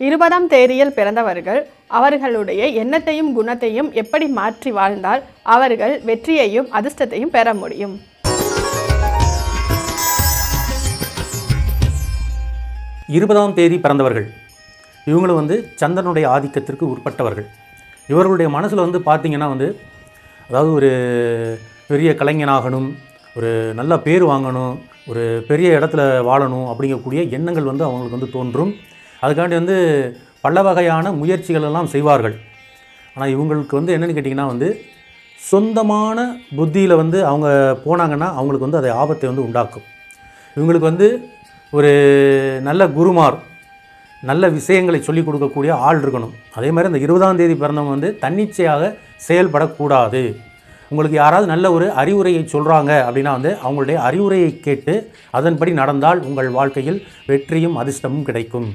20ஆம் தேதியில் பிறந்தவர்கள் அவர்களுடைய எண்ணத்தையும் குணத்தையும் எப்படி மாற்றி வாழ்ந்தால் அவர்கள் வெற்றியையும் அதிர்ஷ்டத்தையும் பெற முடியும். 20ஆம் தேதி பிறந்தவர்கள் இவங்களும் சந்திரனுடைய ஆதிக்கத்திற்கு உட்பட்டவர்கள். இவர்களுடைய மனசில் பார்த்திங்கன்னா அதாவது ஒரு பெரிய கலைஞனாகணும், ஒரு நல்ல பேர் வாங்கணும், ஒரு பெரிய இடத்துல வாழணும் அப்படிங்கக்கூடிய எண்ணங்கள் அவங்களுக்கு தோன்றும். அதுக்காண்டி பல வகையான முயற்சிகள் எல்லாம் செய்வார்கள். ஆனால் இவங்களுக்கு என்னென்னு கேட்டிங்கன்னா சொந்தமான புத்தியில் அவங்க போனாங்கன்னா அவங்களுக்கு அது ஆபத்தை உண்டாக்கும். இவங்களுக்கு ஒரு நல்ல குருமார், நல்ல விஷயங்களை சொல்லிக் கொடுக்கக்கூடிய ஆள் இருக்கணும். அதே மாதிரி அந்த 20ஆம் தேதி பிறந்தவங்க தன்னிச்சையாக செயல்படக்கூடாது. உங்களுக்கு யாராவது நல்ல ஒரு அறிவுரையை சொல்கிறாங்க அப்படின்னா அவங்களுடைய அறிவுரையை கேட்டு அதன்படி நடந்தால் உங்கள் வாழ்க்கையில் வெற்றியும் அதிர்ஷ்டமும் கிடைக்கும்.